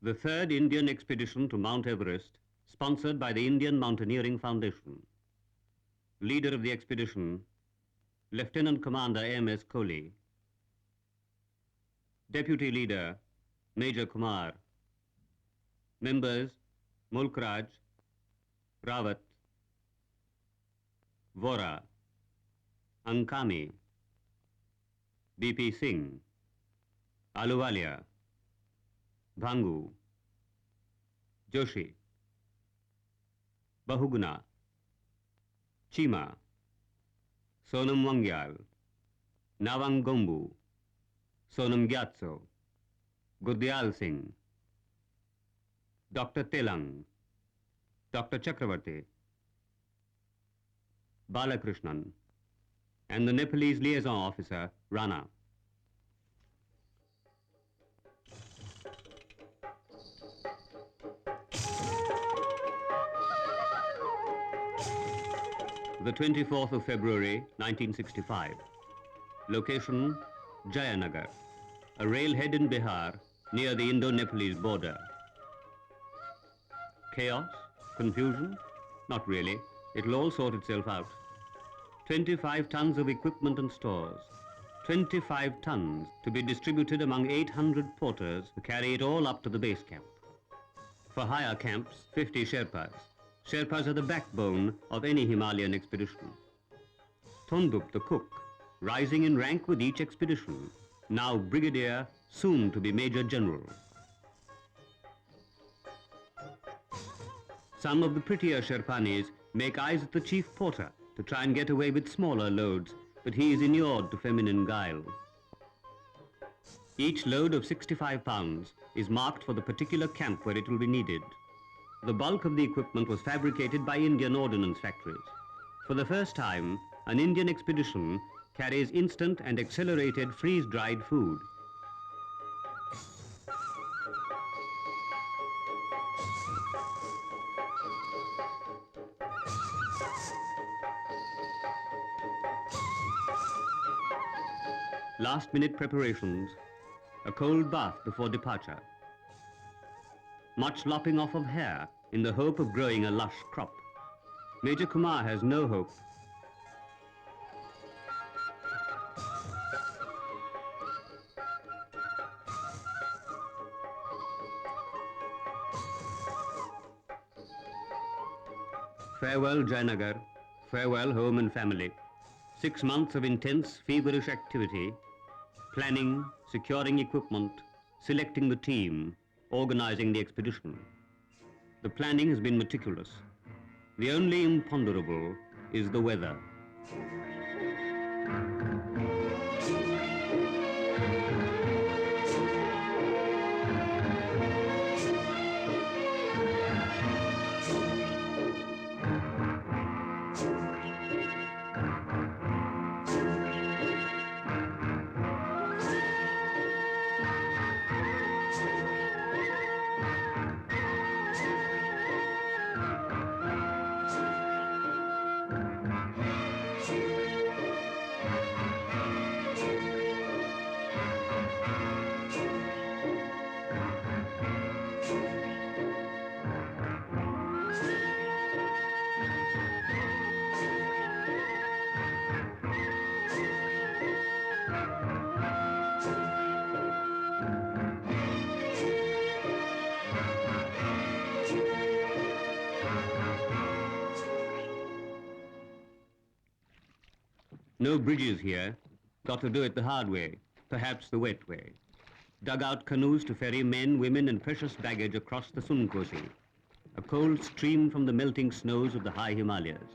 the third Indian expedition to Mount Everest, sponsored by the Indian Mountaineering Foundation. Leader of the expedition, Lieutenant Commander M.S. Kohli. Deputy Leader, Major Kumar. Members, Mulk Raj, Rawat, Vora, Ankami, B.P. Singh, Aluwalia, Bhangu, Joshi, Bahuguna, Chima, Sonam Wangyal, Nawang Gombu, Sonam Gyatso, Gurdial Singh, Dr. Telang, Dr. Chakravarti, Balakrishnan, and the Nepalese liaison officer, Rana. The 24th of February, 1965. Location, Jayanagar, a railhead in Bihar near the Indo-Nepalese border. Chaos? Confusion? Not really. It'll all sort itself out. 25 tons of equipment and stores. 25 tons to be distributed among 800 porters to carry it all up to the base camp. For hire camps, 50 Sherpas. Sherpas are the backbone of any Himalayan expedition. Thondup, the cook, rising in rank with each expedition, now brigadier, soon to be major general. Some of the prettier Sherpanis make eyes at the chief porter to try and get away with smaller loads, but he is inured to feminine guile. Each load of 65 pounds is marked for the particular camp where it will be needed. The bulk of the equipment was fabricated by Indian ordnance factories. For the first time, an Indian expedition carries instant and accelerated freeze-dried food. Last-minute preparations, a cold bath before departure. Much lopping off of hair in the hope of growing a lush crop. Major Kumar has no hope. Farewell Jayanagar, farewell home and family. 6 months of intense, feverish activity, planning, securing equipment, selecting the team, organizing the expedition. The planning has been meticulous. The only imponderable is the weather. No bridges here. Got to do it the hard way, perhaps the wet way. Dug out canoes to ferry men, women and precious baggage across the Sunkosi, a cold stream from the melting snows of the high Himalayas.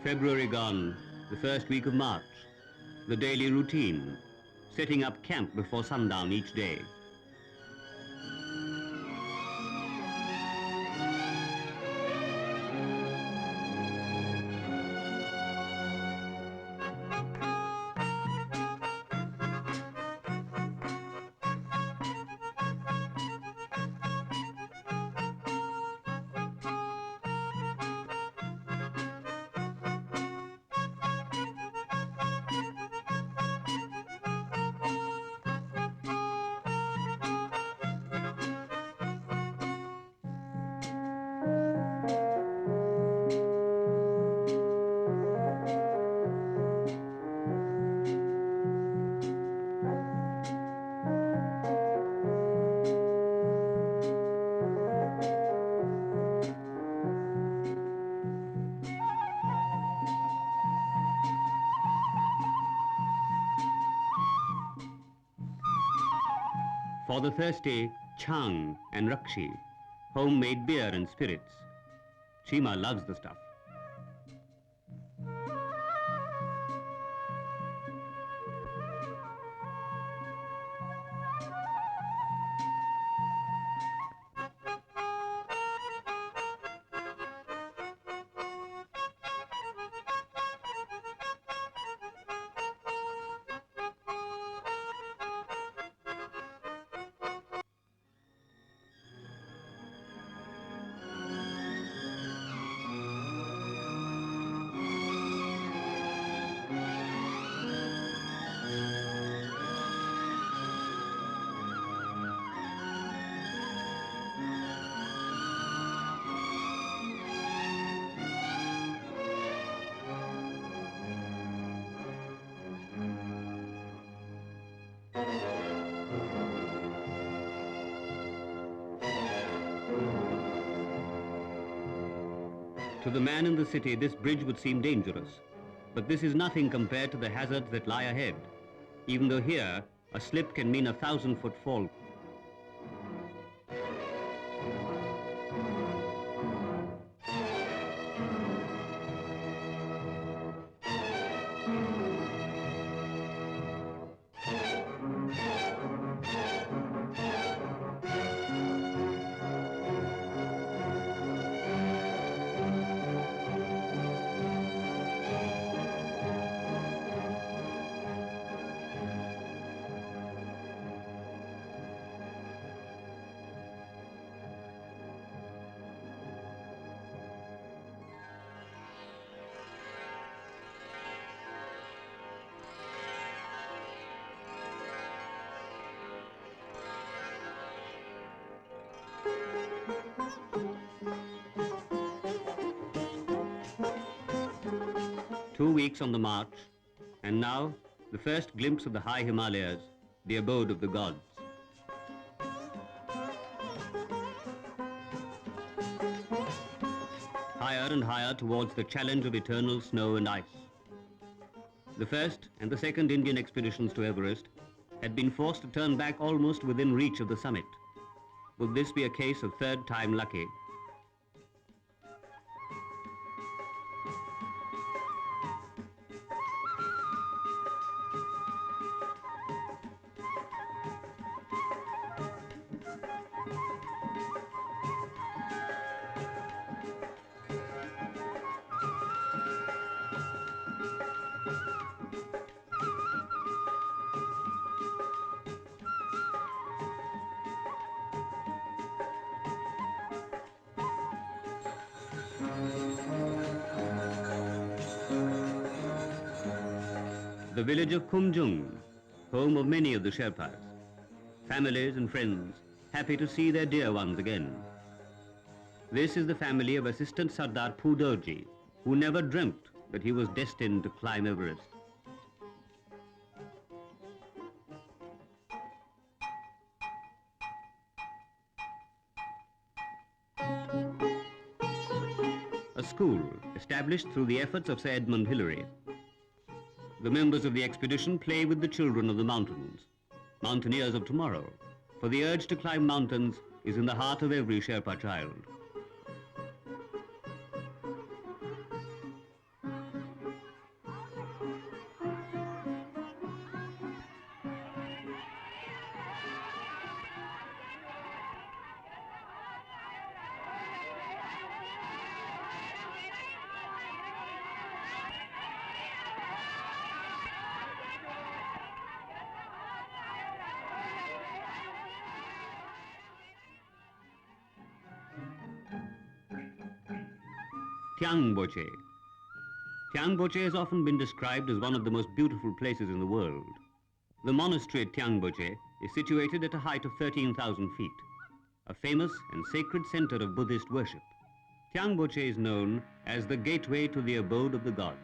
February gone, the first week of March, the daily routine, setting up camp before sundown each day. For the thirsty, chang and rakshi, homemade beer and spirits. Chima loves the stuff. To the man in the city, this bridge would seem dangerous, but this is nothing compared to the hazards that lie ahead, even though here, a slip can mean a 1,000-foot fall. Two weeks on the march, and now the first glimpse of the high Himalayas, the abode of the gods. Higher and higher towards the challenge of eternal snow and ice. The first and the second Indian expeditions to Everest had been forced to turn back almost within reach of the summit. Would this be a case of third time lucky? The village of Kumjung, home of many of the Sherpas. Families and friends happy to see their dear ones again. This is the family of Assistant Sardar Pudorji, who never dreamt that he was destined to climb Everest. A school established through the efforts of Sir Edmund Hillary. The members of the expedition play with the children of the mountains, mountaineers of tomorrow, for the urge to climb mountains is in the heart of every Sherpa child. Tiangboche. Tiangboche has often been described as one of the most beautiful places in the world. The monastery at Tiangboche is situated at a height of 13,000 feet, a famous and sacred center of Buddhist worship. Tiangboche is known as the gateway to the abode of the gods.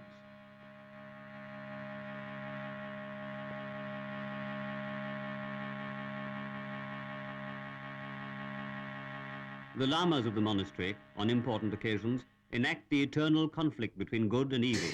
The lamas of the monastery, on important occasions, enact the eternal conflict between good and evil.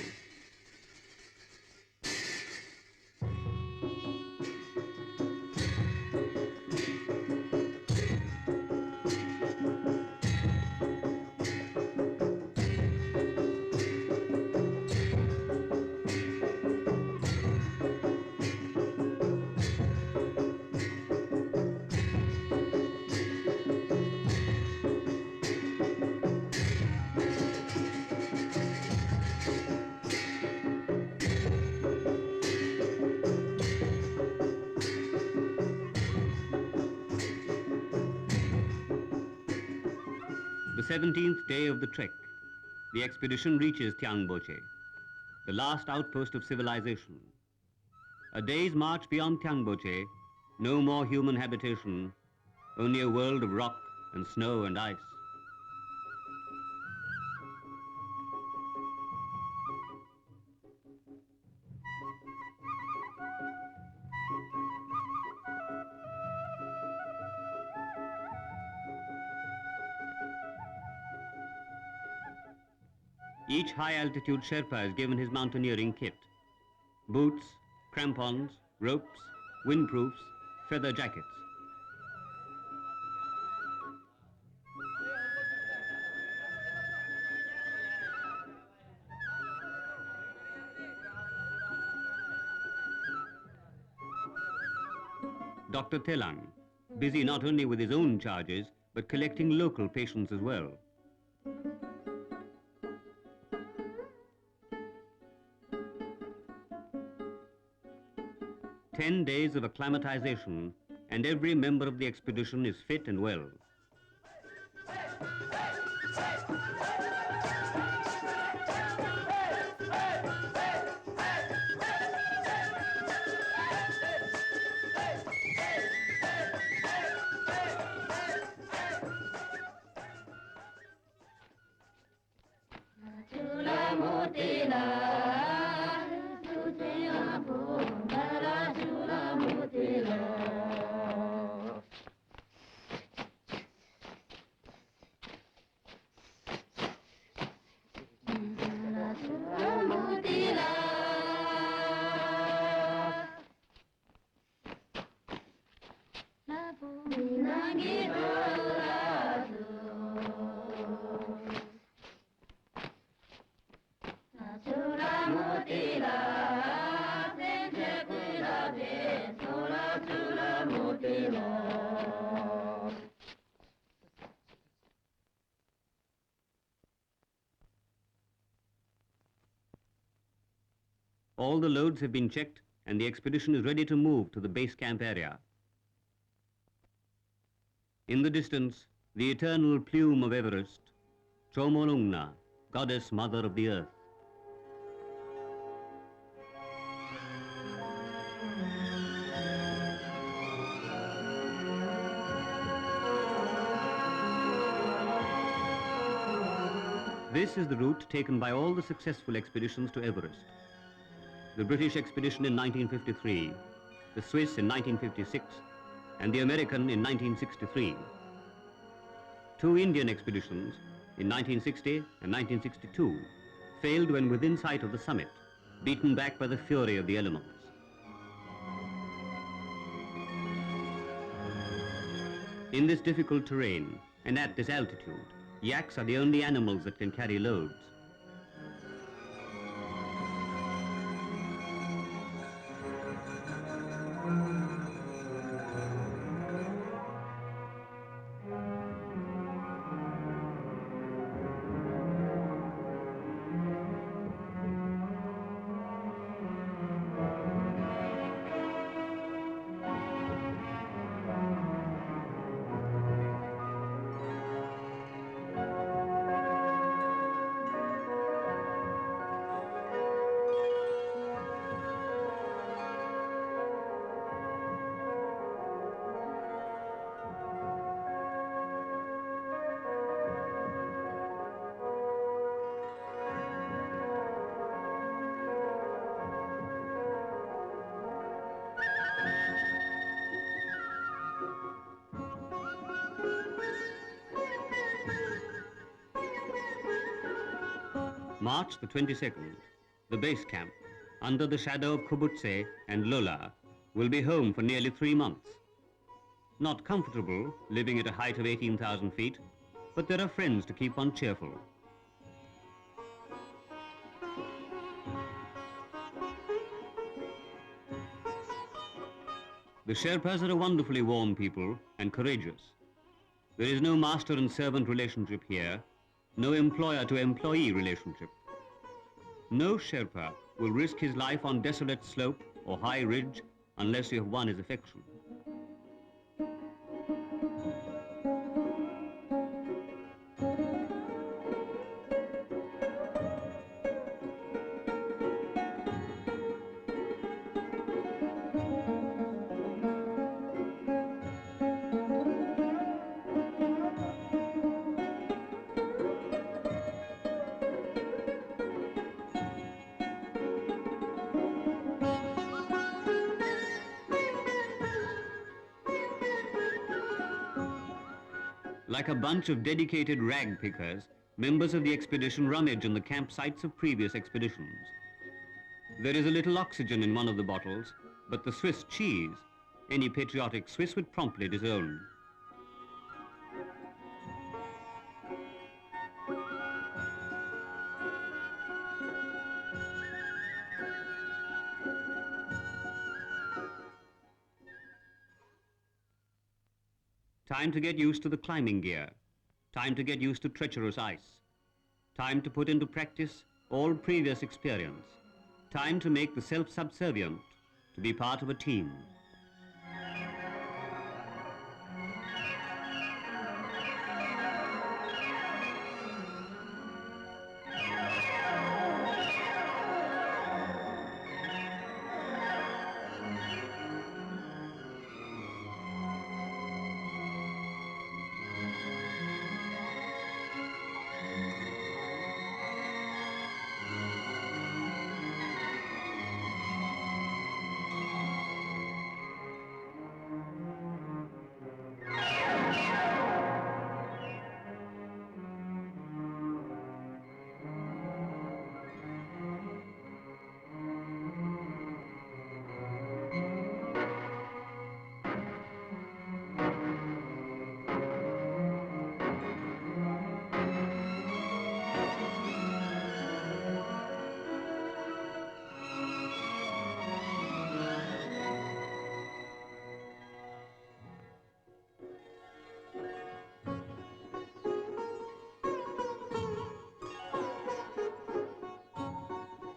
The 17th day of the trek, the expedition reaches Tiangboche, the last outpost of civilization. A day's march beyond Tiangboche, no more human habitation, only a world of rock and snow and ice. Each high-altitude Sherpa is given his mountaineering kit: boots, crampons, ropes, windproofs, feather jackets. Dr. Telang, busy not only with his own charges, but collecting local patients as well. "10 days of acclimatization, and every member of the expedition is fit and well." All the loads have been checked and the expedition is ready to move to the base camp area. In the distance, the eternal plume of Everest, Chomolungna, goddess mother of the earth. This is the route taken by all the successful expeditions to Everest. The British expedition in 1953, the Swiss in 1956, and the American in 1963. 2 Indian expeditions in 1960 and 1962 failed when within sight of the summit, beaten back by the fury of the elements. In this difficult terrain and at this altitude, yaks are the only animals that can carry loads. March the 22nd, the base camp, under the shadow of Kubutse and Lola, will be home for nearly 3 months. Not comfortable, living at a height of 18,000 feet, but there are friends to keep one cheerful. The Sherpas are a wonderfully warm people and courageous. There is no master and servant relationship here, no employer to employee relationship. No Sherpa will risk his life on desolate slope or high ridge unless you have won his affection. Like a bunch of dedicated rag pickers, members of the expedition rummage in the campsites of previous expeditions. There is a little oxygen in one of the bottles, but the Swiss cheese, any patriotic Swiss would promptly disown. Time to get used to the climbing gear. Time to get used to treacherous ice. Time to put into practice all previous experience. Time to make the self-subservient, to be part of a team.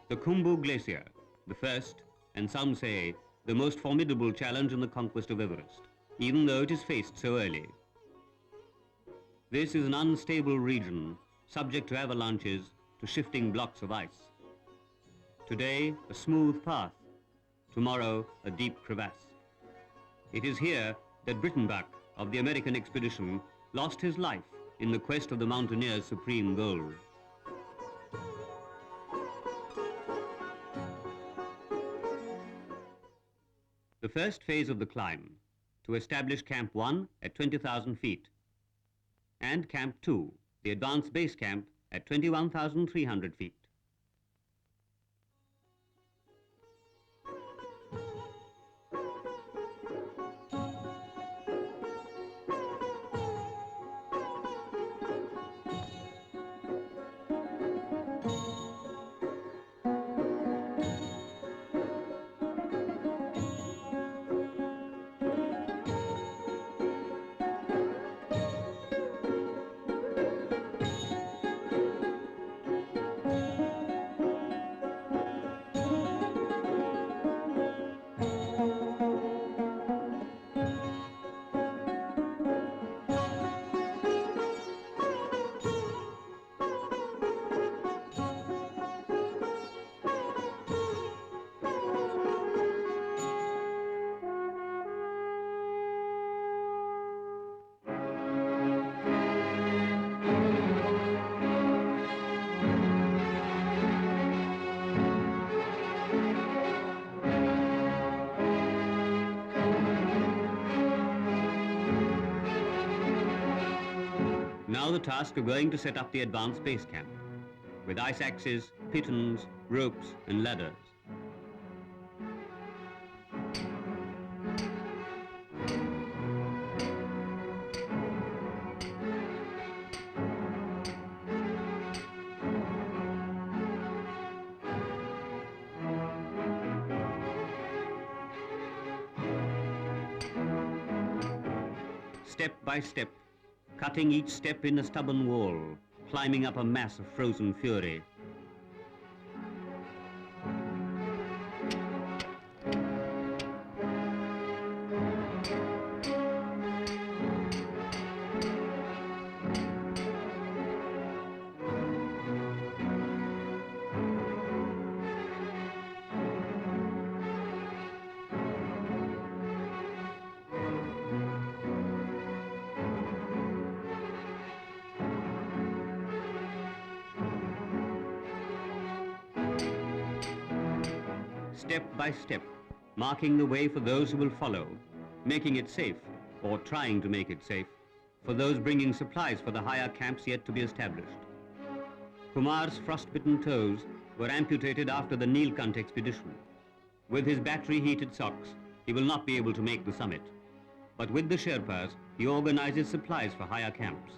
The Khumbu Glacier, the first, and some say, the most formidable challenge in the conquest of Everest, even though it is faced so early. This is an unstable region, subject to avalanches, to shifting blocks of ice. Today, a smooth path. Tomorrow, a deep crevasse. It is here that Brittenbach of the American expedition lost his life in the quest of the mountaineer's supreme goal. The first phase of the climb, to establish Camp 1 at 20,000 feet, and Camp 2, the advanced base camp, at 21,300 feet. Now the task of going to set up the advanced base camp. with ice axes, pitons, ropes and ladders. Step by step, cutting each step in a stubborn wall, climbing up a mass of frozen fury. Step by step, marking the way for those who will follow, making it safe, or trying to make it safe, for those bringing supplies for the higher camps yet to be established. Kumar's frost-bitten toes were amputated after the Nilkant expedition. With his battery-heated socks, he will not be able to make the summit. But with the Sherpas, he organizes supplies for higher camps.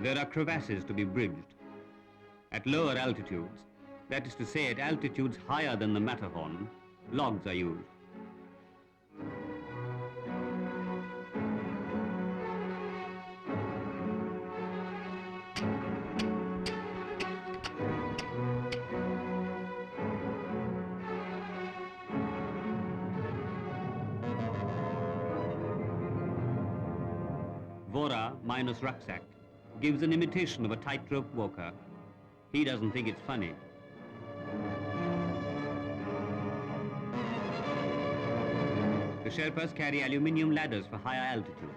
There are crevasses to be bridged. At lower altitudes, that is to say at altitudes higher than the Matterhorn, logs are used. Vora, minus rucksack, gives an imitation of a tightrope walker. He doesn't think it's funny. The Sherpas carry aluminium ladders for higher altitudes.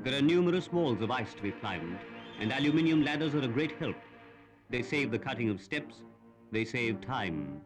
There are numerous walls of ice to be climbed, and aluminium ladders are a great help. They save the cutting of steps, they save time.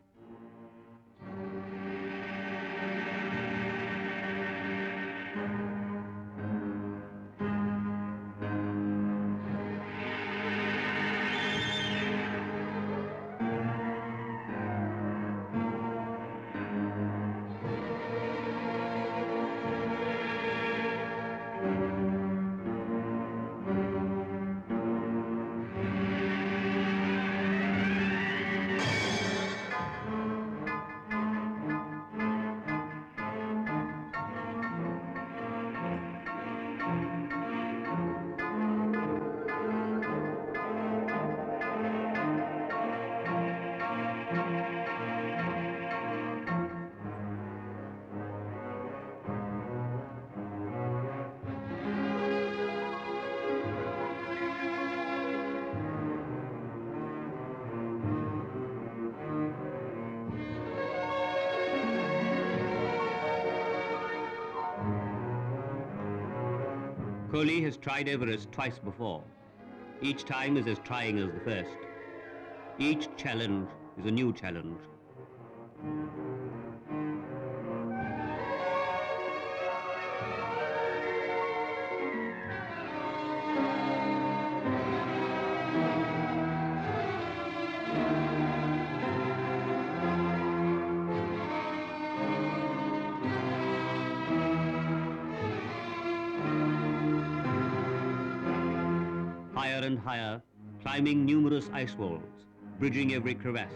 Kohli has tried Everest twice before. Each time is as trying as the first. Each challenge is a new challenge. Higher and higher, climbing numerous ice walls, bridging every crevasse.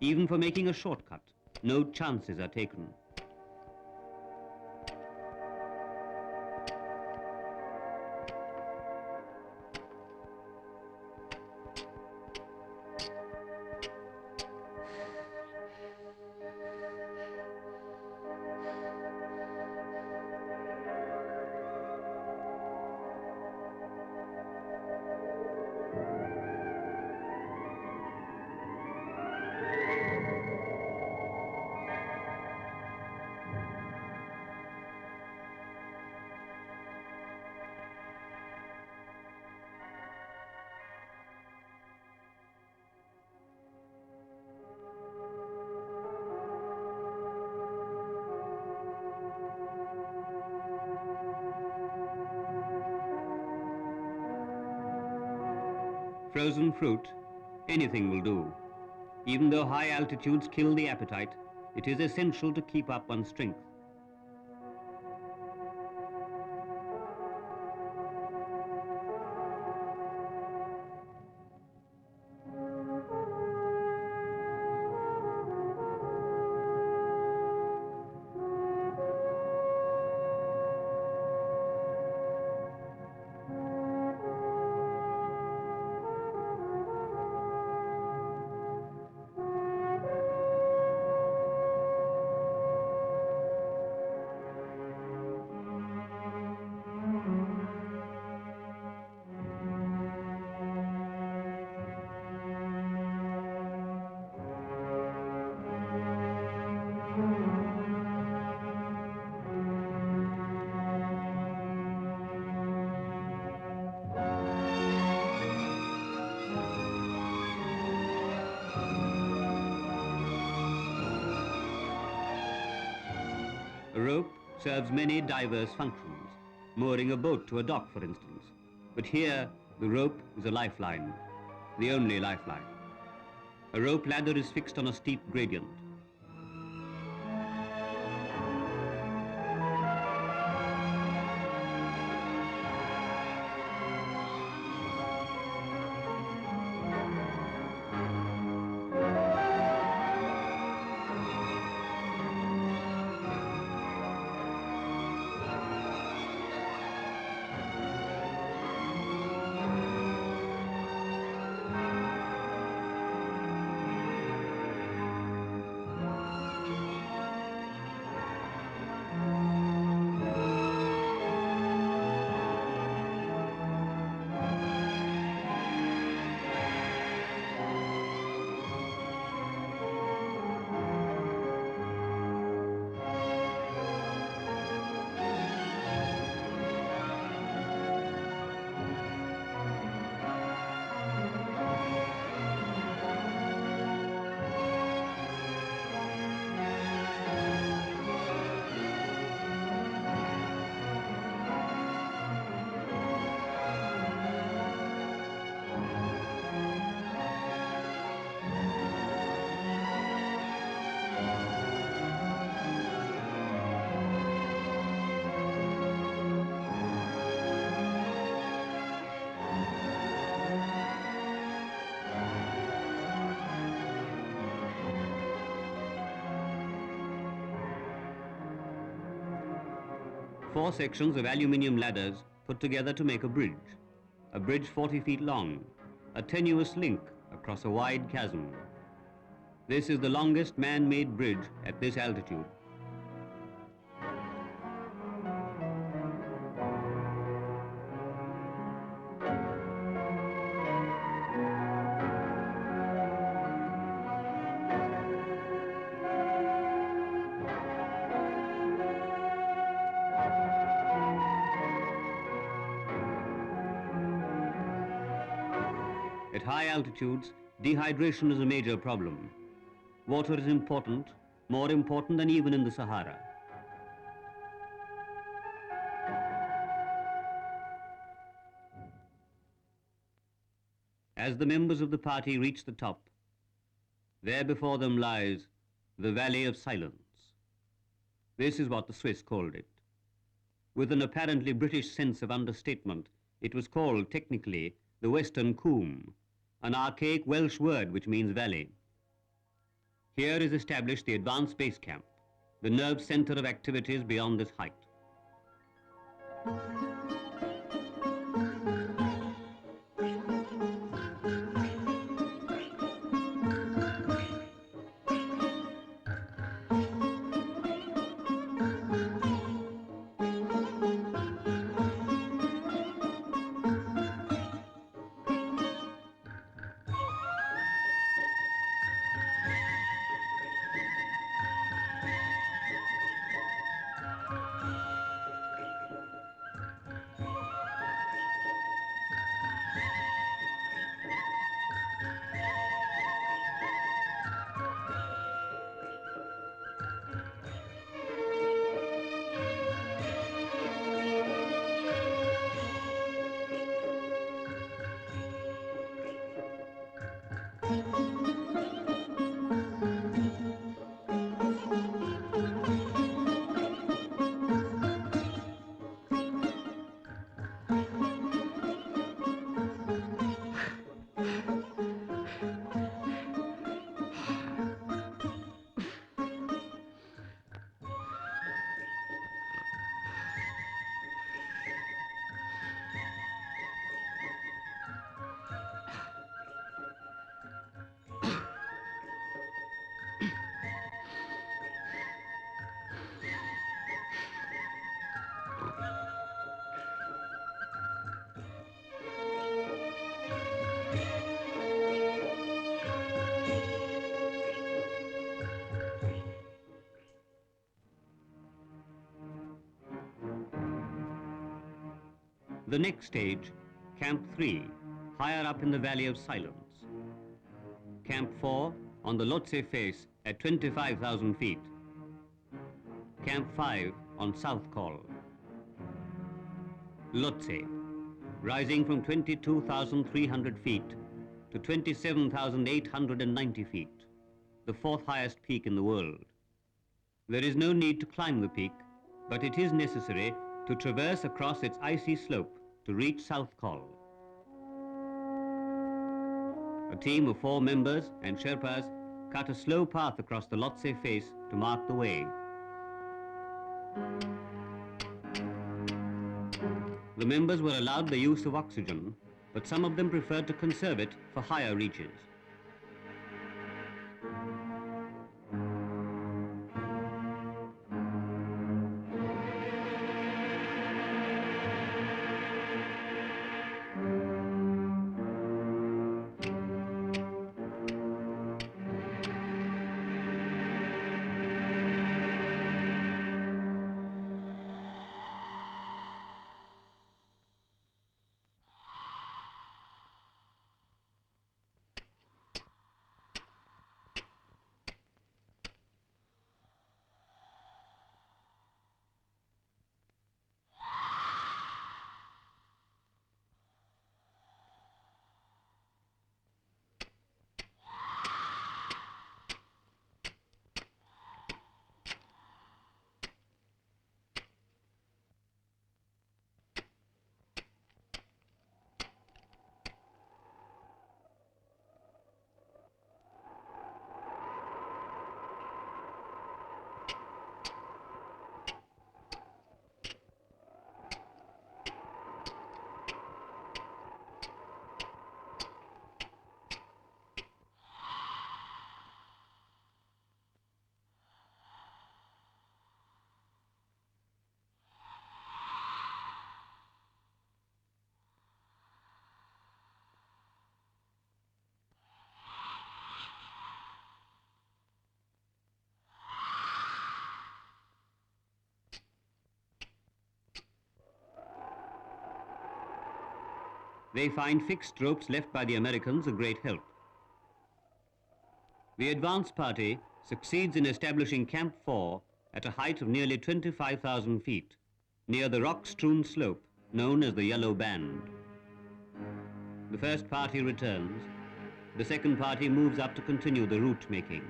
Even for making a shortcut, no chances are taken. Frozen fruit, anything will do. Even though high altitudes kill the appetite, it is essential to keep up one's strength. A rope serves many diverse functions, mooring a boat to a dock, for instance. But here, the rope is a lifeline, the only lifeline. A rope ladder is fixed on a steep gradient. Four sections of aluminium ladders put together to make a bridge 40 feet long, a tenuous link across a wide chasm. This is the longest man-made bridge at this altitude. At high altitudes, dehydration is a major problem. Water is important, more important than even in the Sahara. As the members of the party reach the top, there before them lies the Valley of Silence. This is what the Swiss called it. With an apparently British sense of understatement, it was called technically the Western Coombe, an archaic Welsh word which means valley. Here is established the advanced base camp, the nerve center of activities beyond this height. The next stage, Camp 3, higher up in the Valley of Silence. Camp 4, on the Lhotse face at 25,000 feet. Camp 5 on South Col. Lhotse, rising from 22,300 feet to 27,890 feet, the fourth highest peak in the world. There is no need to climb the peak, but it is necessary to traverse across its icy slope to reach South Col. A team of 4 members and Sherpas cut a slow path across the Lhotse face to mark the way. The members were allowed the use of oxygen, but some of them preferred to conserve it for higher reaches. They find fixed ropes left by the Americans a great help. The advance party succeeds in establishing Camp 4 at a height of nearly 25,000 feet, near the rock-strewn slope known as the Yellow Band. The first party returns. The second party moves up to continue the route making.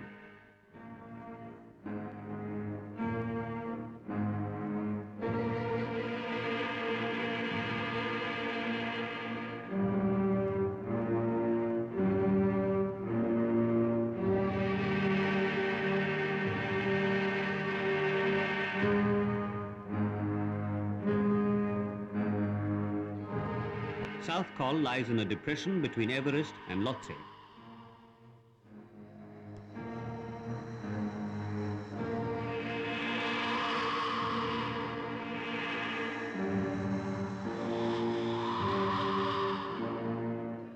South Col lies in a depression between Everest and Lhotse.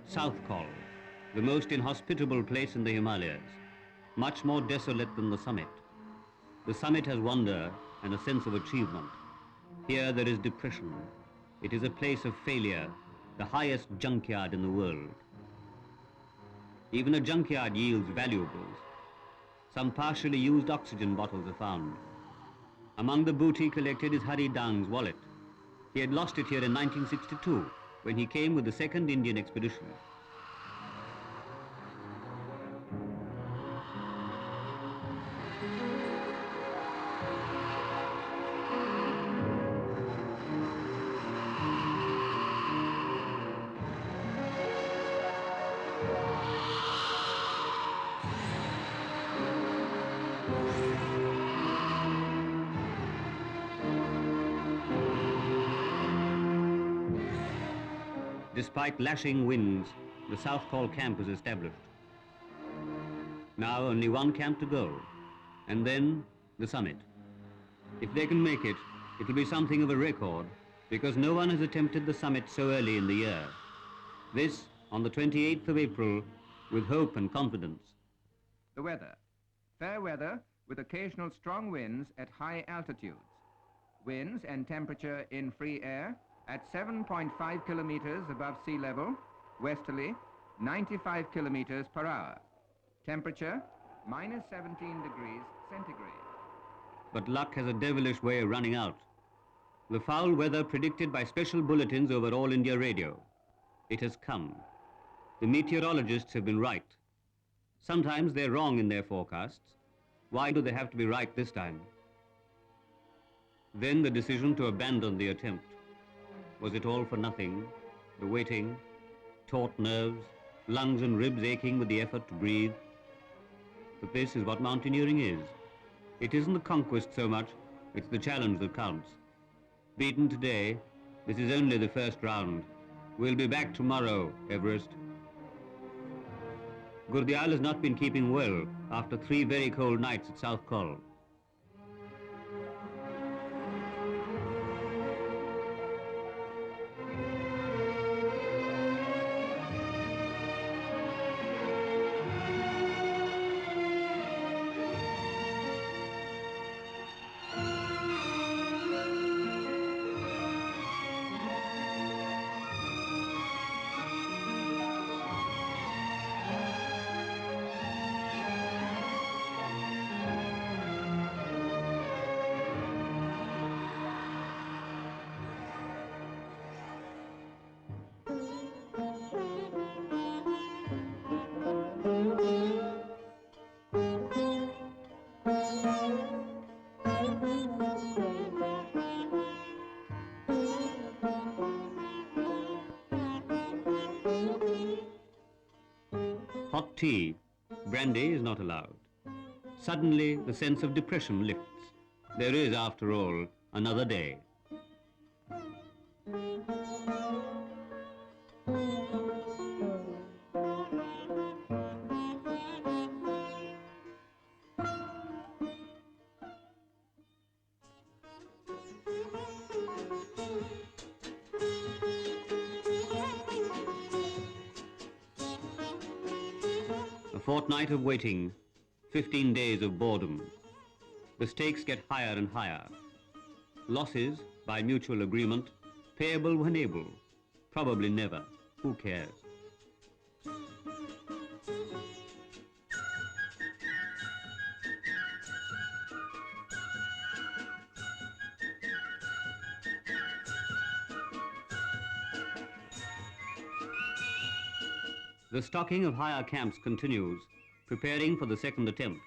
South Col, the most inhospitable place in the Himalayas, much more desolate than the summit. The summit has wonder and a sense of achievement. Here there is depression. It is a place of failure, the highest junkyard in the world. Even a junkyard yields valuables. Some partially used oxygen bottles are found. Among the booty collected is Hari Dang's wallet. He had lost it here in 1962 when he came with the second Indian expedition. Despite lashing winds, the South Col camp is established. Now only one camp to go, and then the summit. If they can make it, it'll be something of a record, because no one has attempted the summit so early in the year. This on the 28th of April, with hope and confidence. The weather. Fair weather with occasional strong winds at high altitudes. Winds and temperature in free air at 7.5 kilometers above sea level, westerly, 95 kilometers per hour. Temperature, minus 17 degrees centigrade. But luck has a devilish way of running out. The foul weather predicted by special bulletins over All India Radio. It has come. The meteorologists have been right. Sometimes they're wrong in their forecasts. Why do they have to be right this time? Then the decision to abandon the attempt. Was it all for nothing? The waiting, taut nerves, lungs and ribs aching with the effort to breathe? But this is what mountaineering is. It isn't the conquest so much, it's the challenge that counts. Beaten today, this is only the first round. We'll be back tomorrow, Everest. Gurdial has not been keeping well after 3 very cold nights at South Col. Hot tea, brandy is not allowed. Suddenly, the sense of depression lifts. There is, after all, another day. A fortnight of waiting, 15 days of boredom. The stakes get higher and higher. Losses, by mutual agreement, payable when able. Probably never. Who cares? The stocking of higher camps continues, preparing for the second attempt.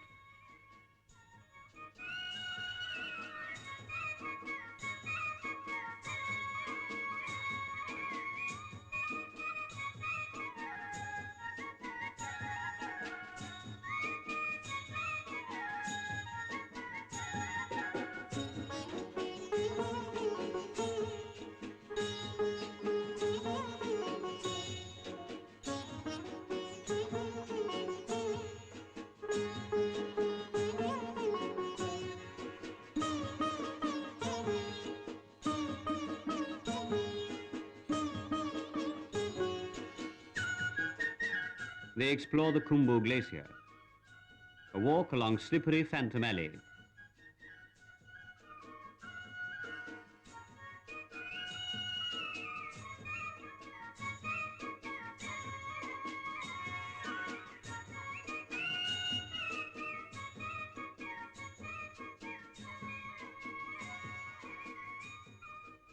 they explore the Khumbu Glacier. A walk along slippery Phantom Alley.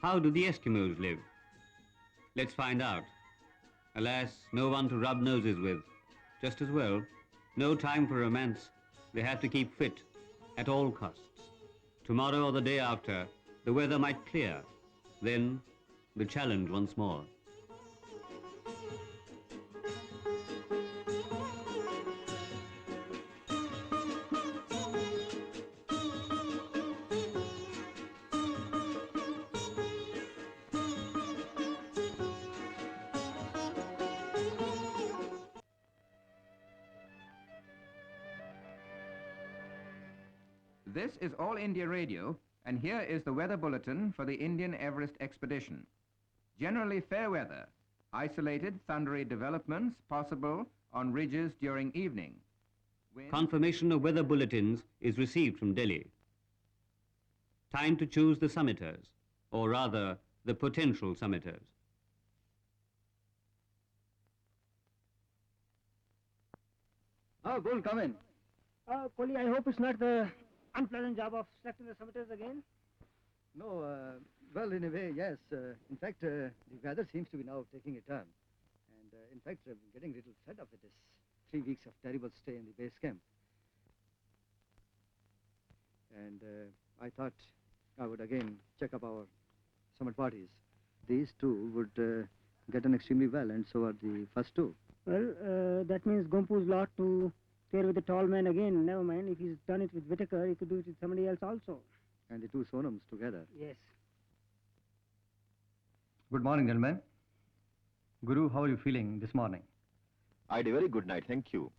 How do the Eskimos live? Let's find out. Alas, no one to rub noses with. Just as well, no time for romance. They have to keep fit at all costs. Tomorrow or the day after, the weather might clear. Then, the challenge once more. This is All India Radio, and here is the weather bulletin for the Indian Everest Expedition. Generally fair weather, isolated thundery developments possible on ridges during evening. Confirmation of weather bulletins is received from Delhi. Time to choose the summiters, or rather, the potential summiters. Oh, Bull, come in. Kohli, I hope it's not the unpleasant job of selecting the summiters again. No, well, in a way, yes. In fact, the weather seems to be now taking a turn. And in fact, I'm getting a little fed up with this 3 weeks of terrible stay in the base camp. And I thought I would again check up our summit parties. These two would get on extremely well, and so are the first two. Well, that means Gompu's lot to pair with the tall man again. Never mind, if he's done it with Whitaker, he could do it with somebody else also. And the two Sonams together. Yes. Good morning, gentlemen. Guru, how are you feeling this morning? I had a very good night, thank you.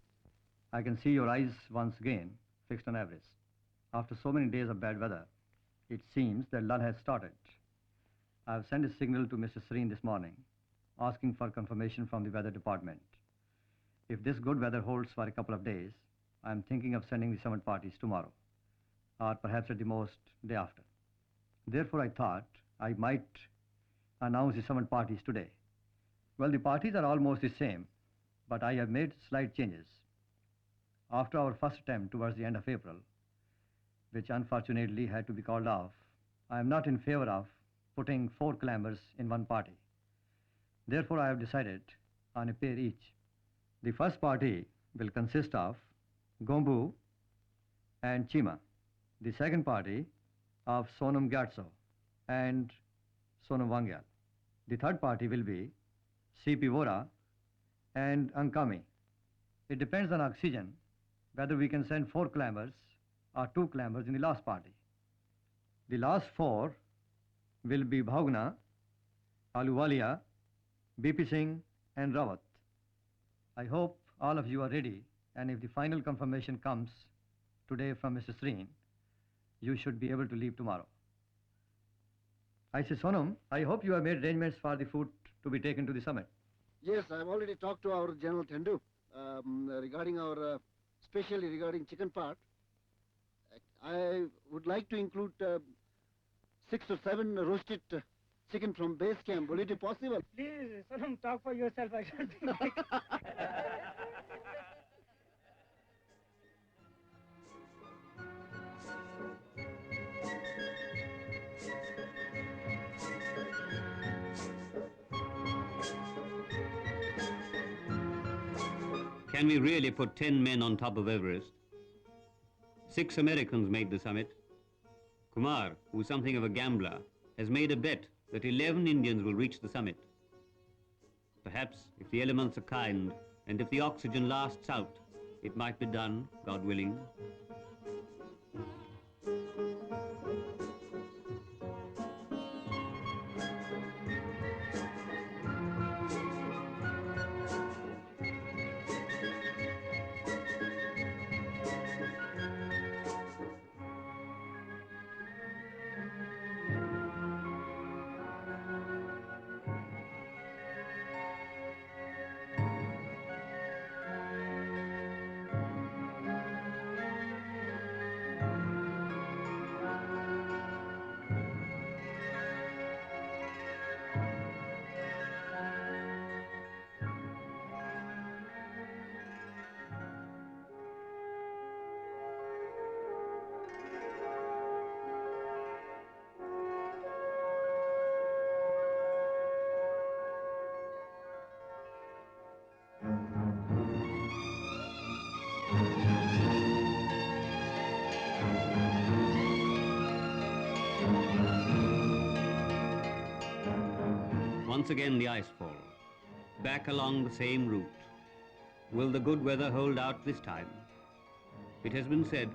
I can see your eyes once again fixed on Everest. After so many days of bad weather, it seems that lull has started. I have sent a signal to Mr. Serene this morning, asking for confirmation from the weather department. If this good weather holds for a couple of days, I am thinking of sending the summit parties tomorrow, or perhaps at the most, day after. Therefore, I thought I might announce the summit parties today. Well, the parties are almost the same, but I have made slight changes. After our first attempt towards the end of April, which unfortunately had to be called off, I am not in favor of putting 4 climbers in one party. Therefore, I have decided on a pair each. The first party will consist of Gombu and Chima. The second party of Sonam Gyatso and Sonam Wangyal. The third party will be C.P. Vora and Ankami. It depends on oxygen whether we can send 4 climbers or 2 climbers in the last party. The last 4 will be Bhaugna, Aluwalia, BP Singh and Rawat. I hope all of you are ready, and if the final confirmation comes today from Mr. Serene, you should be able to leave tomorrow. I say, Sonam, I hope you have made arrangements for the food to be taken to the summit. Yes, I've already talked to our General Tendu regarding our, especially regarding chicken part. I would like to include 6 or 7 roasted chicken from base camp. Will it be possible? Please, Sonam, talk for yourself. I shan't be like. Can we really put 10 men on top of Everest? 6 Americans made the summit. Kumar, who's something of a gambler, has made a bet that 11 Indians will reach the summit. Perhaps, if the elements are kind, and if the oxygen lasts out, it might be done, God willing. Once again the ice fall. Back along the same route. Will the good weather hold out this time? It has been said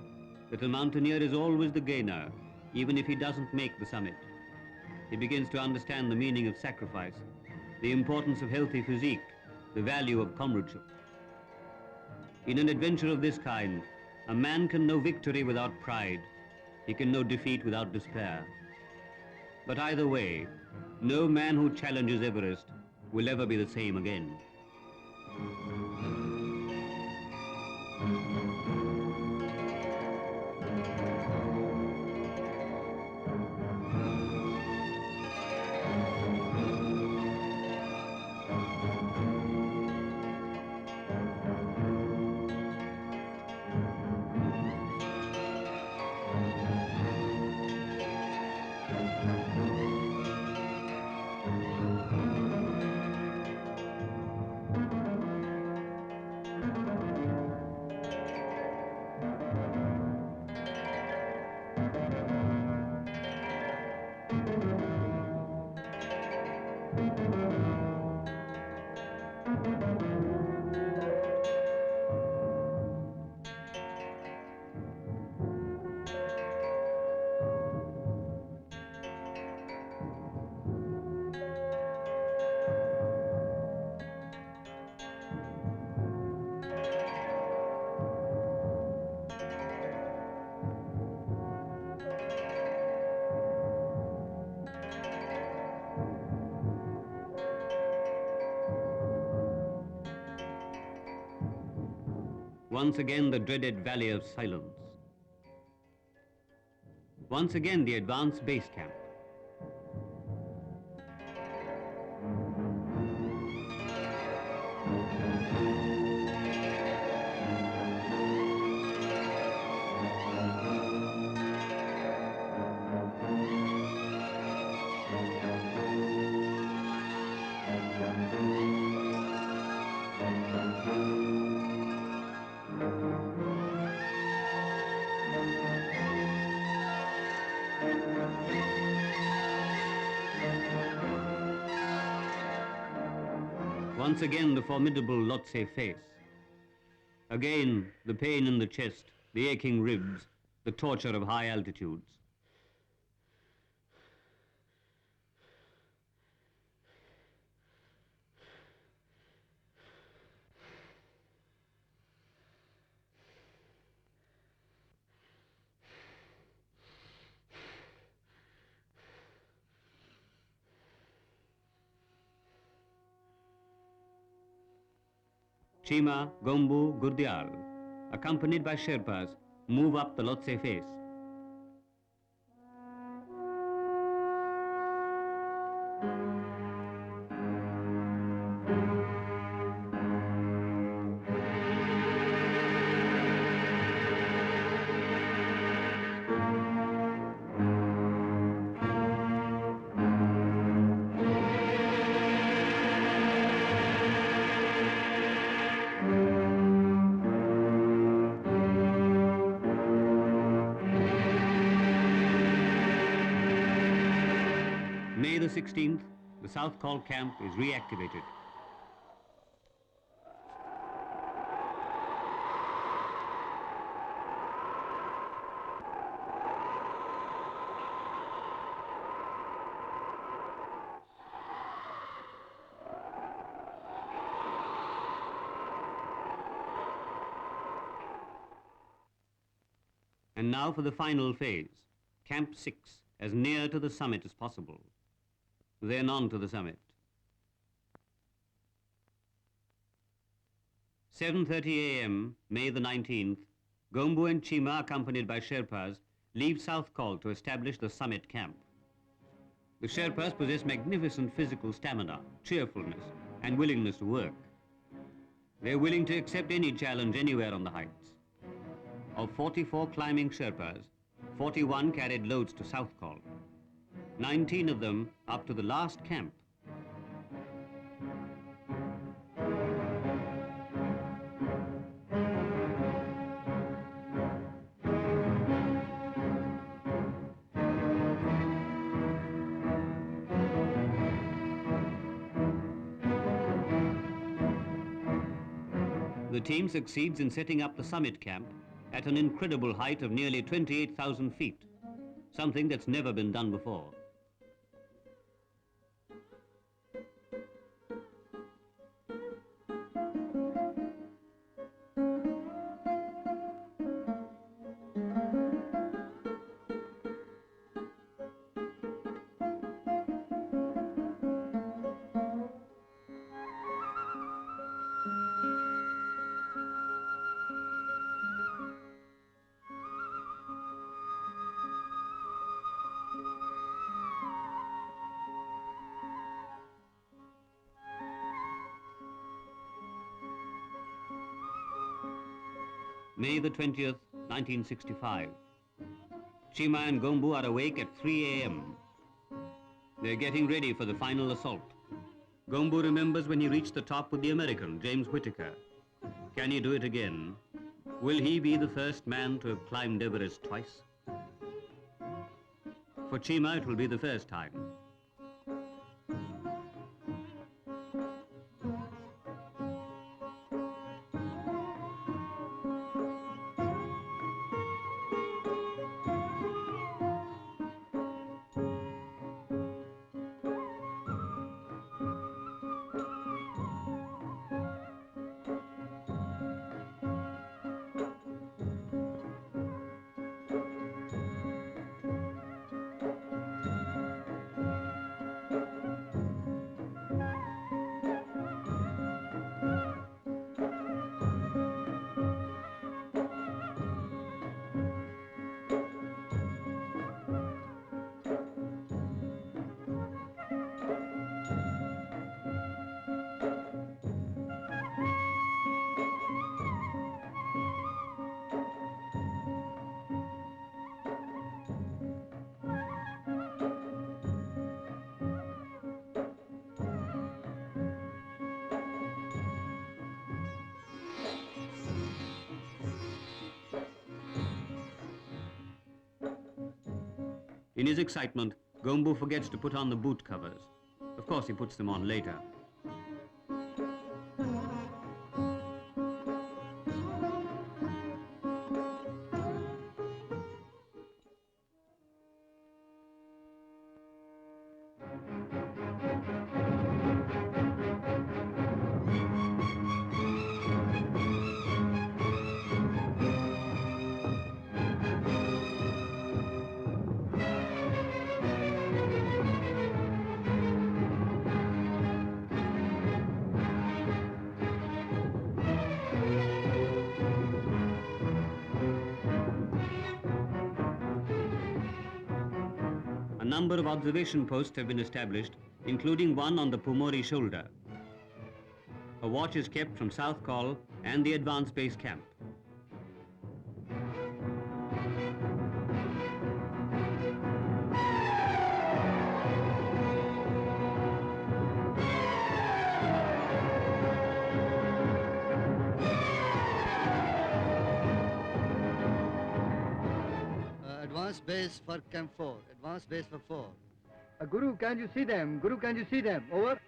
that a mountaineer is always the gainer, even if he doesn't make the summit. He begins to understand the meaning of sacrifice, the importance of healthy physique, the value of comradeship. In an adventure of this kind, a man can know victory without pride. He can know defeat without despair. But either way, no man who challenges Everest will ever be the same again. Once again, the dreaded Valley of Silence. Once again, the advanced base camp. Once again, the formidable Lhotse face. Again, the pain in the chest, the aching ribs, the torture of high altitudes. Chima, Gombu, Gurdial, accompanied by Sherpas, move up the Lhotse face. May the 16th, the South Col camp is reactivated. And now for the final phase, Camp 6, as near to the summit as possible. Then on to the summit. 7:30 a.m., May the 19th, Gombu and Chima, accompanied by Sherpas, leave South Col to establish the summit camp. The Sherpas possess magnificent physical stamina, cheerfulness, and willingness to work. They're willing to accept any challenge anywhere on the heights. Of 44 climbing Sherpas, 41 carried loads to South Col. 19 of them up to the last camp. The team succeeds in setting up the summit camp at an incredible height of nearly 28,000 feet, something that's never been done before. May the 20th, 1965. Chima and Gombu are awake at 3 a.m. They're getting ready for the final assault. Gombu remembers when he reached the top with the American, James Whittaker. Can he do it again? Will he be the first man to have climbed Everest twice? For Chima, it will be the first time. In his excitement, Gombu forgets to put on the boot covers. Of course, he puts them on later. A number of observation posts have been established, including one on the Pumori shoulder. A watch is kept from South Col and the advanced base camp. Advanced base for Camp 4. Advanced base for 4. Guru, can you see them? Guru, can you see them? Over.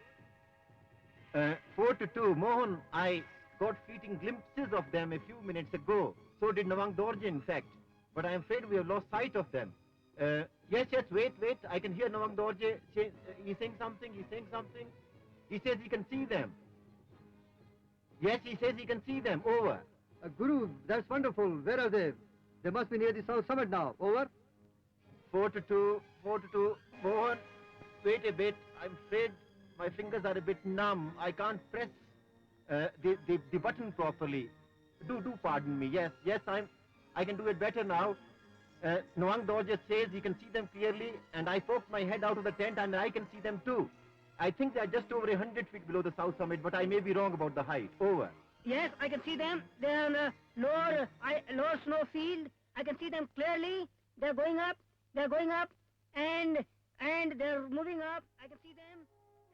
4 to 2. Mohan, I got fleeting glimpses of them a few minutes ago. So did Nawang Dorje, in fact. But I am afraid we have lost sight of them. Yes, wait. I can hear Nawang Dorje say, he's saying something. He says he can see them. Yes, he says he can see them. Over. Guru, that's wonderful. Where are they? They must be near the south summit now. Over. 4 to 2. Mohan, wait a bit. I'm afraid my fingers are a bit numb. I can't press the button properly. Do pardon me. Yes, I can do it better now. Nawang Dorje says he can see them clearly, and I poked my head out of the tent and I can see them too. I think they are just over 100 feet below the south summit, but I may be wrong about the height. Over. Yes, I can see them. They're on a lower snow field. I can see them clearly. They're going up, and they're moving up. I can see them.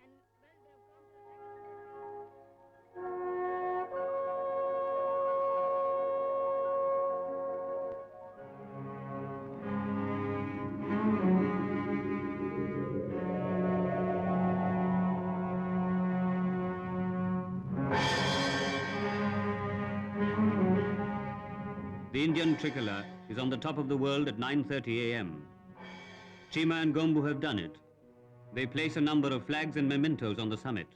And The Indian tricolour is on the top of the world at 9:30 a.m. Chima and Gombu have done it. They place a number of flags and mementos on the summit.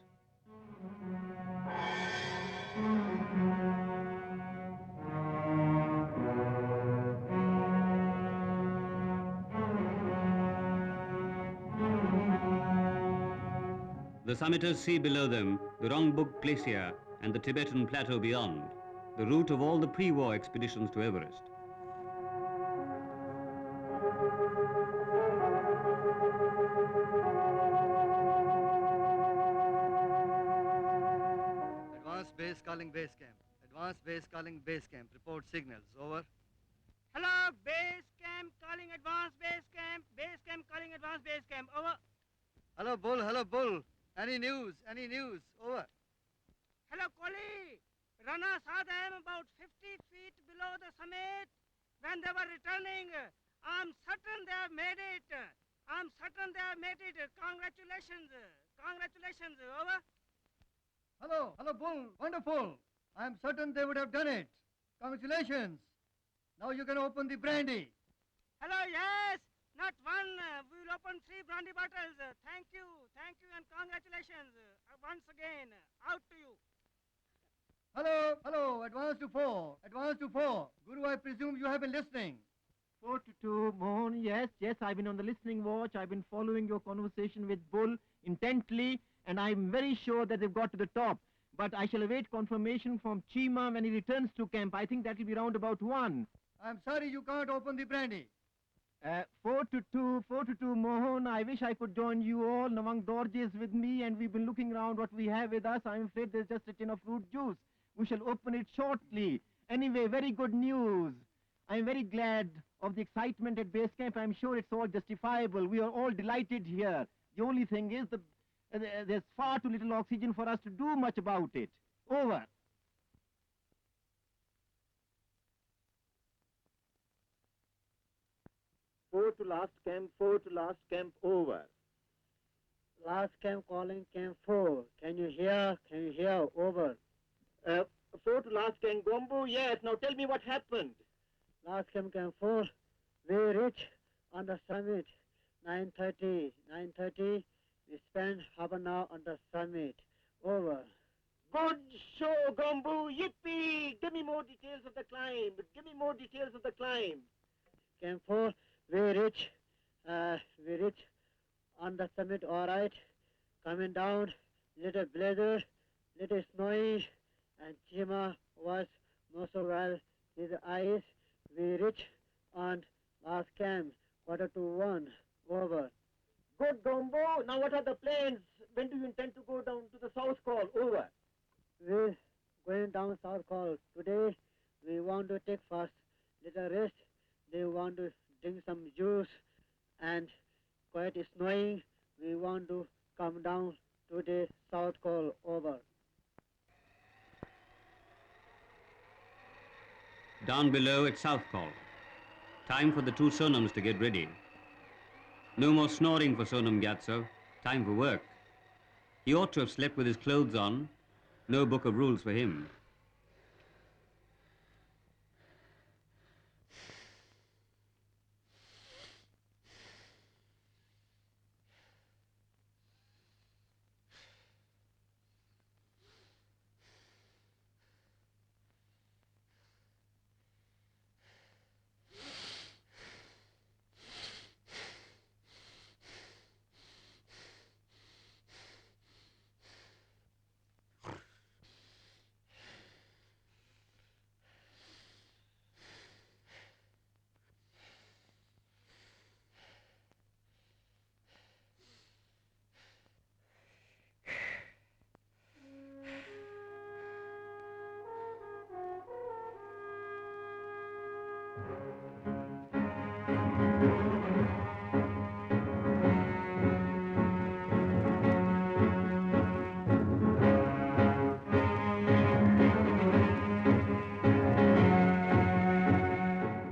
The summiters see below them the Rongbuk Glacier and the Tibetan Plateau beyond, the route of all the pre-war expeditions to Everest. Advanced base calling base camp. Advanced base calling base camp. Report signals. Over. Hello, base camp calling advanced base camp. Base camp calling advanced base camp. Over. Hello, Bull. Hello, Bull. Any news? Any news? Over. Hello, Kohli. Rana saw them about 50 feet below the summit when they were returning. I'm certain they have made it. I'm certain they have made it. Congratulations. Congratulations. Over. Hello. Hello, Bull. Wonderful. I'm certain they would have done it. Congratulations. Now you can open the brandy. Hello, yes. Not one. We will open 3 brandy bottles. Thank you and congratulations. Once again, out to you. Hello. Hello. Advance to 4. Advance to 4. Guru, I presume you have been listening. 4 to 2, Mohan, yes, I've been on the listening watch. I've been following your conversation with Bull intently, and I'm very sure that they've got to the top. But I shall await confirmation from Chima when he returns to camp. I think that will be round about 1. I'm sorry you can't open the brandy. 4 to 2, Mohan. I wish I could join you all. Nawang Dorje is with me, and we've been looking around what we have with us. I'm afraid there's just a tin of fruit juice. We shall open it shortly. Anyway, very good news. I'm very glad of the excitement at base camp. I'm sure it's all justifiable. We are all delighted here. The only thing is there's far too little oxygen for us to do much about it. Over. Four to last camp, over. Last camp calling camp 4. Can you hear? Over. 4 to last camp, Gombu, yes. Now tell me what happened. Last camp 4. We reach on the summit 9:30. We spend half an hour on the summit. Over. Good show, Gombu. Yippee! Give me more details of the climb. Camp 4. We reach on the summit, all right. Coming down, little blizzard, little snowy, and Chima was not so well with the ice. We reach on last camp, 1:45. Over. Good, Gombo. Now what are the plans? When do you intend to go down to the South Col? Over. We're going down South Col. Today, we want to take first little rest. They want to drink some juice, and quite snowing. We want to come down to the South Col. Over. Down below at South Col. Time for the 2 Sonams to get ready. No more snoring for Sonam Gyatso. Time for work. He ought to have slept with his clothes on. No book of rules for him.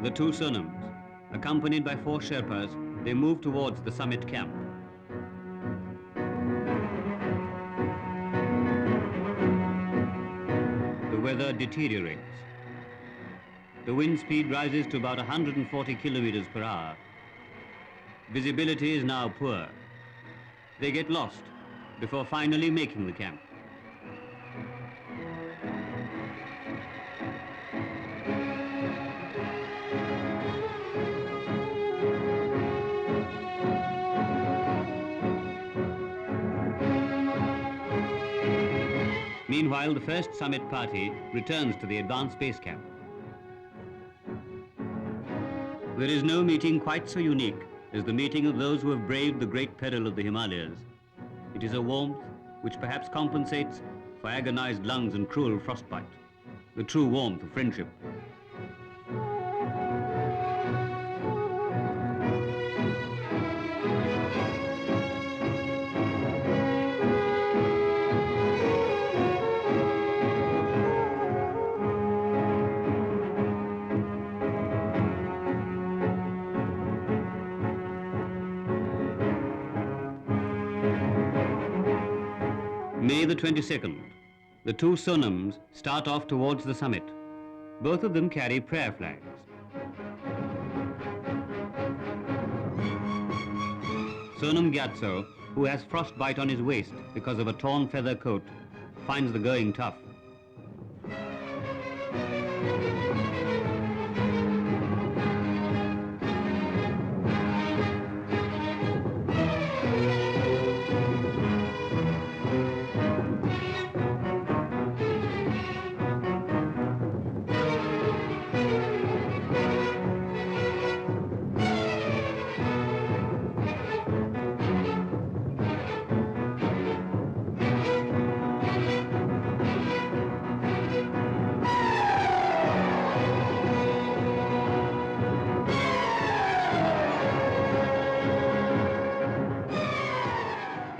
The 2 Sonams, accompanied by 4 Sherpas, they move towards the summit camp. The weather deteriorates. The wind speed rises to about 140 kilometers per hour. Visibility is now poor. They get lost before finally making the camp. Meanwhile, the first summit party returns to the advanced base camp. There is no meeting quite so unique as the meeting of those who have braved the great peril of the Himalayas. It is a warmth which perhaps compensates for agonized lungs and cruel frostbite, the true warmth of friendship. May the 22nd, the two Sonams start off towards the summit. Both of them carry prayer flags. Sonam Gyatso, who has frostbite on his waist because of a torn feather coat, finds the going tough.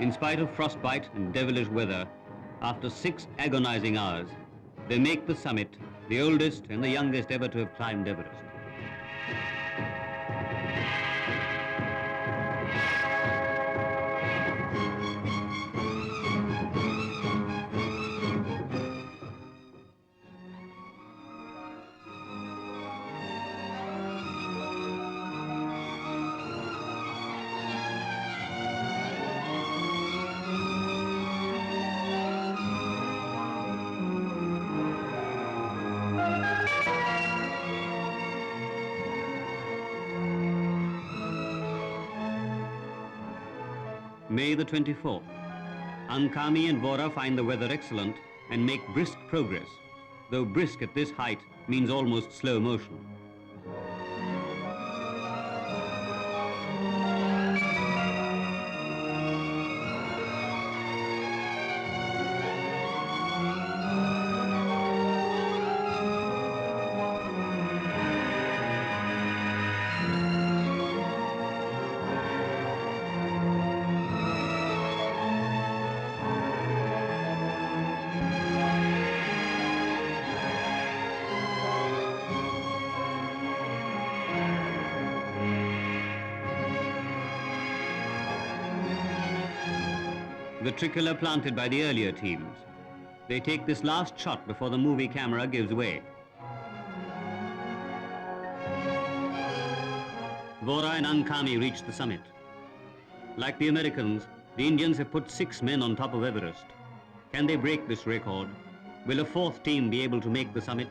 In spite of frostbite and devilish weather, after 6 agonizing hours, they make the summit, the oldest and the youngest ever to have climbed Everest. May the 24th. Ankami and Vora find the weather excellent and make brisk progress, though brisk at this height means almost slow motion. The tricolour planted by the earlier teams. They take this last shot before the movie camera gives way. Vora and Ankami reach the summit. Like the Americans, the Indians have put 6 men on top of Everest. Can they break this record? Will a 4th team be able to make the summit?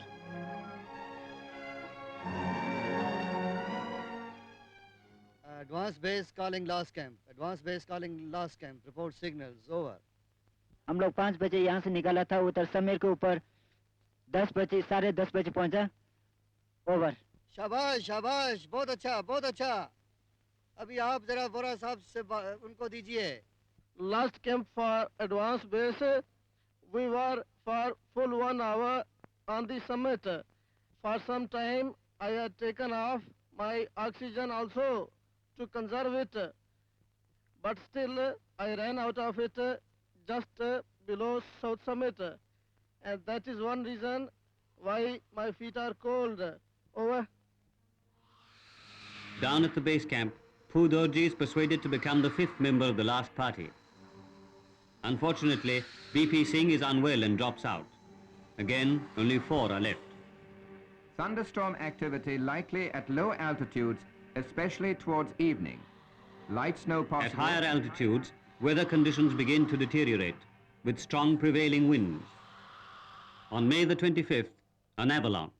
Advance base calling last camp. Advance base calling last camp. Report signals. Over. हम लोग 5 बजे यहाँ से निकाला था उतर समीर के ऊपर 10 बजे 10:30 बजे पहुँचा. ओवर. शाबाश शाबाश बहुत अच्छा अभी आप जरा वोरा साहब से उनको दीजिए. Last camp for advance base, we were for full 1 hour on the summit. For some time, I had taken off my oxygen also to conserve it, but still I ran out of it just below South Summit, and that is one reason why my feet are cold. Over. Down at the base camp, Pudorji is persuaded to become the 5th member of the last party. Unfortunately, BP Singh is unwell and drops out. Again, only 4 are left. Thunderstorm activity likely at low altitudes, especially towards evening. Light snow At possible. higher altitudes, weather conditions begin to deteriorate with strong prevailing winds. On May the 25th, an avalanche.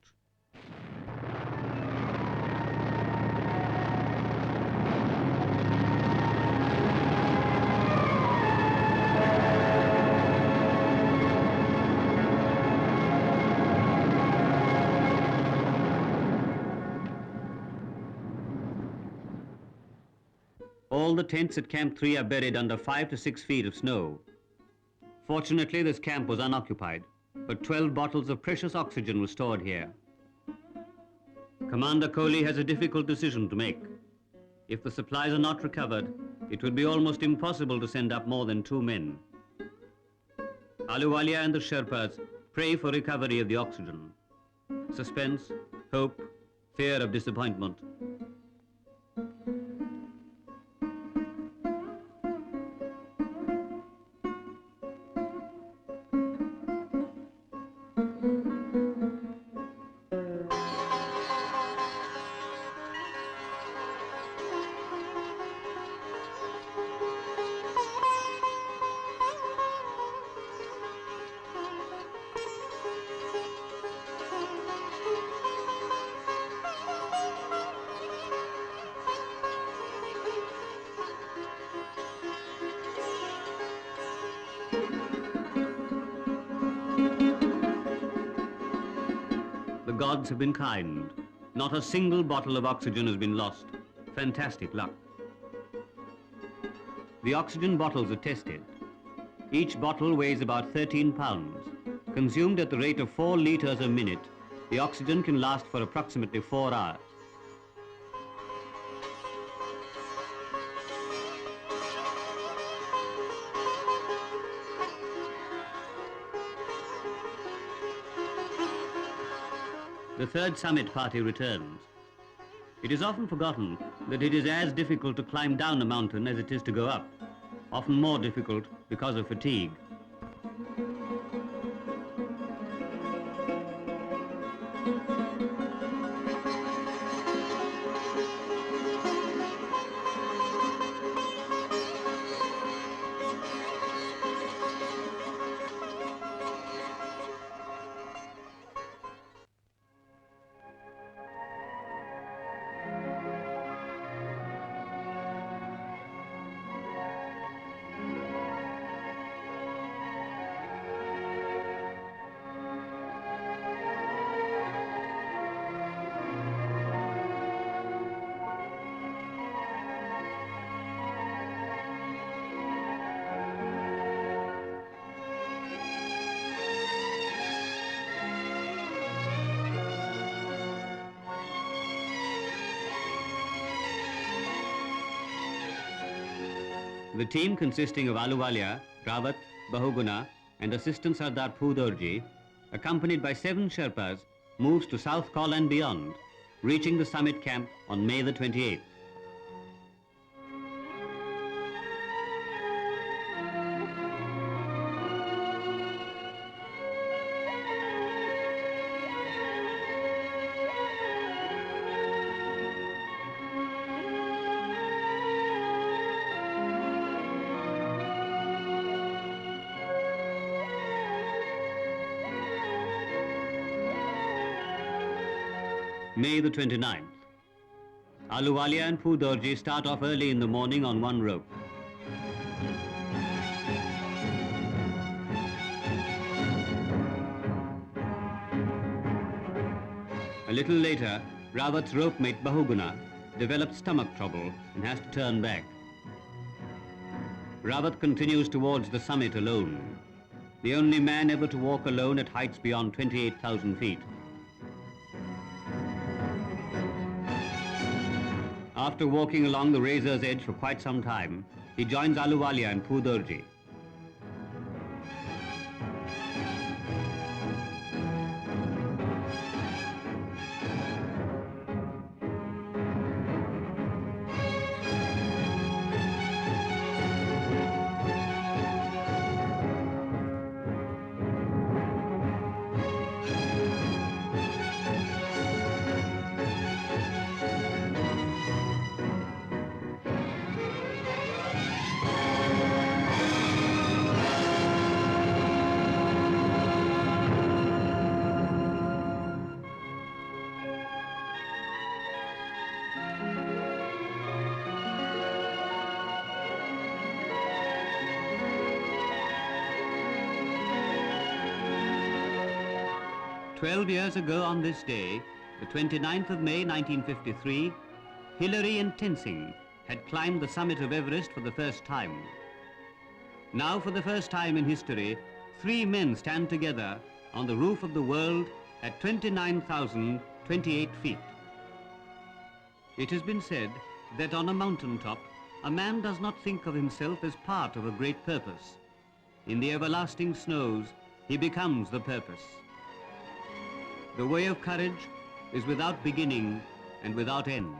All the tents at Camp 3 are buried under 5 to 6 feet of snow. Fortunately, this camp was unoccupied, but 12 bottles of precious oxygen were stored here. Commander Kohli has a difficult decision to make. If the supplies are not recovered, it would be almost impossible to send up more than 2 men. Ahluwalia and the Sherpas pray for recovery of the oxygen. Suspense, hope, fear of disappointment. The gods have been kind. Not a single bottle of oxygen has been lost. Fantastic luck. The oxygen bottles are tested. Each bottle weighs about 13 pounds. Consumed at the rate of 4 liters a minute, the oxygen can last for approximately 4 hours. The third summit party returns. It is often forgotten that it is as difficult to climb down a mountain as it is to go up, often more difficult because of fatigue. The team consisting of Ahluwalia, Rawat, Bahuguna and Assistant Sardar Phudorji, accompanied by 7 Sherpas, moves to South Col and beyond, reaching the summit camp on May the 28th. May the 29th. Ahluwalia and Phudorji start off early in the morning on one rope. A little later, Rawat's rope mate Bahuguna develops stomach trouble and has to turn back. Rawat continues towards the summit alone, the only man ever to walk alone at heights beyond 28,000 feet. After walking along the razor's edge for quite some time, he joins Ahluwalia and Phudorji. 12 years ago on this day, the 29th of May 1953, Hillary and Tenzing had climbed the summit of Everest for the first time. Now, for the first time in history, 3 men stand together on the roof of the world at 29,028 feet. It has been said that on a mountaintop, a man does not think of himself as part of a great purpose. In the everlasting snows, he becomes the purpose. The way of courage is without beginning and without end.